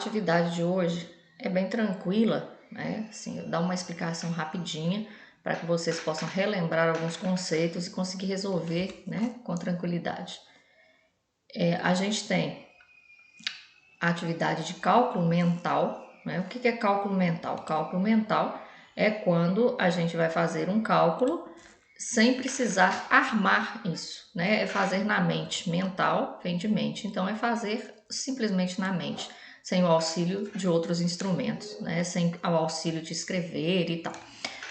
atividade de hoje é bem tranquila, né? Assim, eu dar uma explicação rapidinha para que vocês possam relembrar alguns conceitos e conseguir resolver, né, com tranquilidade. A gente tem a atividade de cálculo mental, né? O que é cálculo mental? Cálculo mental é quando a gente vai fazer um cálculo sem precisar armar isso, né? É fazer na mente. Mental vem de mente, então é fazer simplesmente na mente, sem o auxílio de outros instrumentos, né? Sem o auxílio de escrever e tal.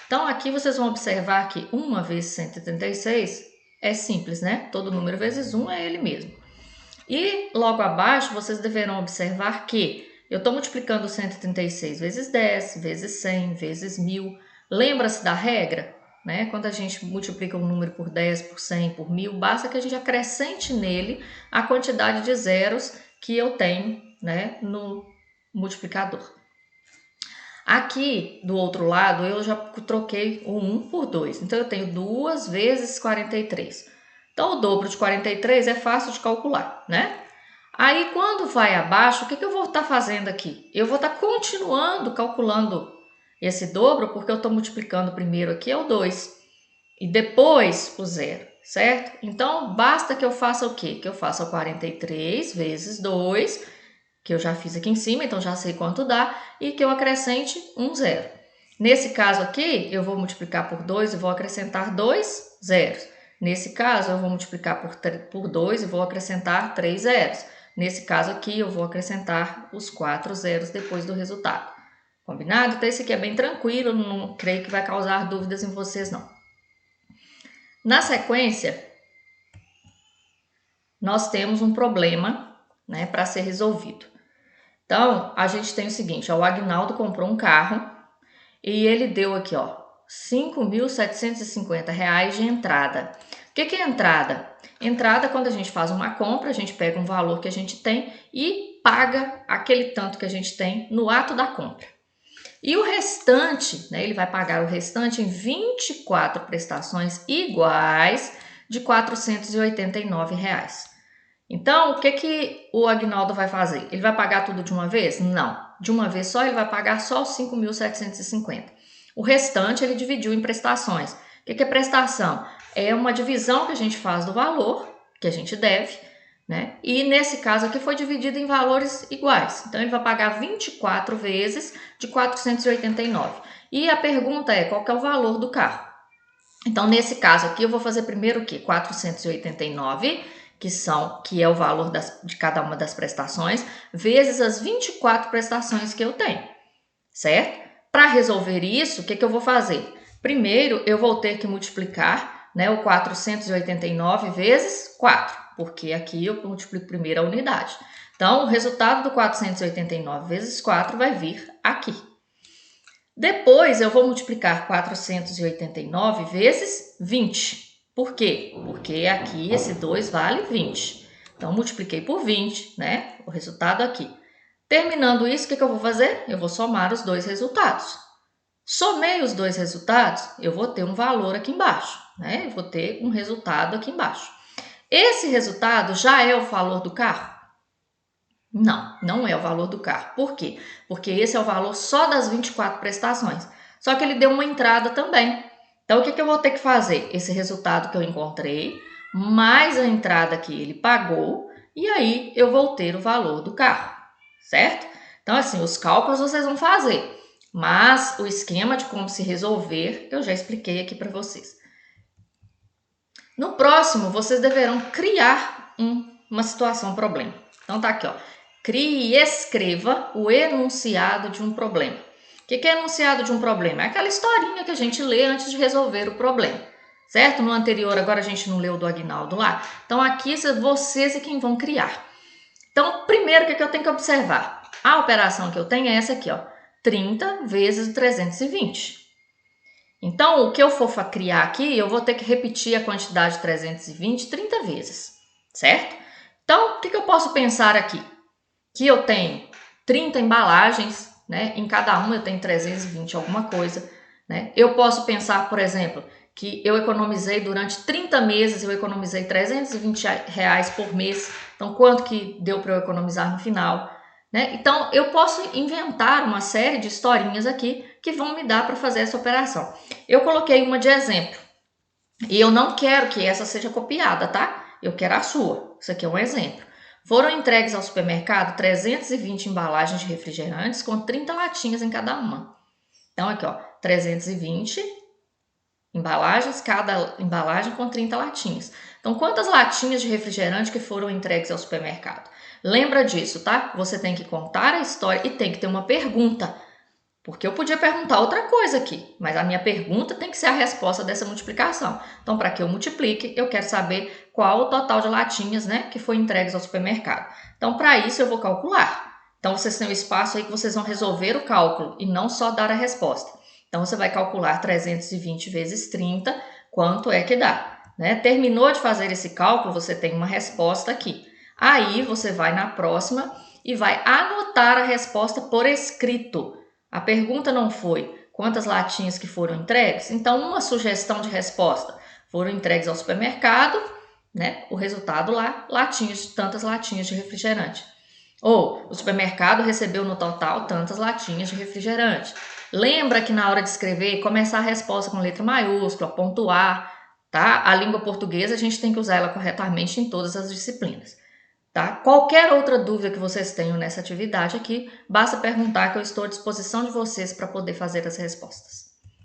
Então aqui vocês vão observar que 1 vezes 136 é simples, né? Todo número vezes 1 é ele mesmo. E logo abaixo vocês deverão observar que eu estou multiplicando 136 vezes 10, vezes 100, vezes 1000. Lembra-se da regra? Né? Quando a gente multiplica um número por 10, por 100, por 1000, basta que a gente acrescente nele a quantidade de zeros que eu tenho, né, no multiplicador. Aqui do outro lado eu já troquei o 1 por 2, então eu tenho 2 vezes 43. Então o dobro de 43 é fácil de calcular, né? Aí quando vai abaixo, o que eu vou estar fazendo aqui? Eu vou estar continuando calculando esse dobro, porque eu estou multiplicando primeiro aqui é o 2 e depois o 0, certo? Então basta que eu faça o quê? Que eu faça o 43 vezes 2, que eu já fiz aqui em cima, então já sei quanto dá, e que eu acrescente um 0. Nesse caso aqui, eu vou multiplicar por 2 e vou acrescentar 2 zeros. Nesse caso, eu vou multiplicar por 2 e vou acrescentar 3 zeros. Nesse caso aqui, eu vou acrescentar os 4 zeros depois do resultado. Combinado? Então, esse aqui é bem tranquilo, não creio que vai causar dúvidas em vocês, não. Na sequência, nós temos um problema, né, para ser resolvido. Então, a gente tem o seguinte, ó, o Agnaldo comprou um carro e ele deu aqui, ó, R$5.750 de entrada. O que é entrada? Entrada, quando a gente faz uma compra, a gente pega um valor que a gente tem e paga aquele tanto que a gente tem no ato da compra. E o restante, né, ele vai pagar o restante em 24 prestações iguais de R$489. Então, o que o Agnaldo vai fazer? Ele vai pagar tudo de uma vez? Não. De uma vez só, ele vai pagar só os 5.750. O restante, ele dividiu em prestações. O que é prestação? É uma divisão que a gente faz do valor que a gente deve, né? E nesse caso aqui foi dividido em valores iguais. Então, ele vai pagar 24 vezes de 489. E a pergunta é, qual que é o valor do carro? Então, nesse caso aqui, eu vou fazer primeiro o quê? 489, que é o valor de cada uma das prestações, vezes as 24 prestações que eu tenho, certo? Para resolver isso, o que eu vou fazer? Primeiro, eu vou ter que multiplicar, né, o 489 vezes 4, porque aqui eu multiplico primeiro a unidade. Então, o resultado do 489 vezes 4 vai vir aqui. Depois, eu vou multiplicar 489 vezes 20. Por quê? Porque aqui esse 2 vale 20. Então, multipliquei por 20, né? O resultado aqui. Terminando isso, o que eu vou fazer? Eu vou somar os dois resultados. Somei os dois resultados, eu vou ter um valor aqui embaixo, né? Eu vou ter um resultado aqui embaixo. Esse resultado já é o valor do carro? Não, não é o valor do carro. Por quê? Porque esse é o valor só das 24 prestações. Só que ele deu uma entrada também. Então, o que eu vou ter que fazer? Esse resultado que eu encontrei, mais a entrada que ele pagou, e aí eu vou ter o valor do carro, certo? Então, assim, os cálculos vocês vão fazer, mas o esquema de como se resolver eu já expliquei aqui para vocês. No próximo, vocês deverão criar uma situação, um problema. Então, tá aqui, ó. Crie e escreva o enunciado de um problema. O que é enunciado de um problema? É aquela historinha que a gente lê antes de resolver o problema, certo? No anterior, agora a gente não leu do Agnaldo lá. Então, aqui vocês é quem vão criar. Então, primeiro, o que eu tenho que observar? A operação que eu tenho é essa aqui, ó. 30 vezes 320. Então, o que eu for criar aqui, eu vou ter que repetir a quantidade de 320 30 vezes, certo? Então, o que eu posso pensar aqui? Que eu tenho 30 embalagens, né? Em cada uma eu tenho 320 alguma coisa, né? Eu posso pensar, por exemplo, que eu economizei durante 30 meses, eu economizei R$320 por mês. Então, quanto que deu para eu economizar no final? né? Então, eu posso inventar uma série de historinhas aqui que vão me dar para fazer essa operação. Eu coloquei uma de exemplo e eu não quero que essa seja copiada, tá? Eu quero a sua. Isso aqui é um exemplo. Foram entregues ao supermercado 320 embalagens de refrigerantes com 30 latinhas em cada uma. Então, aqui, ó, 320 embalagens, cada embalagem com 30 latinhas. Então, quantas latinhas de refrigerante que foram entregues ao supermercado? Lembra disso, tá? Você tem que contar a história e tem que ter uma pergunta. Porque eu podia perguntar outra coisa aqui, mas a minha pergunta tem que ser a resposta dessa multiplicação. Então, para que eu multiplique, eu quero saber qual o total de latinhas, né, que foi entregues ao supermercado. Então, para isso, eu vou calcular. Então, vocês têm um espaço aí que vocês vão resolver o cálculo e não só dar a resposta. Então, você vai calcular 320 vezes 30, quanto é que dá, né? Terminou de fazer esse cálculo, você tem uma resposta aqui. Aí, você vai na próxima e vai anotar a resposta por escrito. A pergunta não foi quantas latinhas que foram entregues? Então, uma sugestão de resposta. Foram entregues ao supermercado, né? O resultado lá, tantas latinhas de refrigerante. Ou, o supermercado recebeu no total tantas latinhas de refrigerante. Lembra que na hora de escrever, começar a resposta com letra maiúscula, pontuar, tá? A língua portuguesa, a gente tem que usar ela corretamente em todas as disciplinas. Tá? Qualquer outra dúvida que vocês tenham nessa atividade aqui, basta perguntar que eu estou à disposição de vocês para poder fazer as respostas.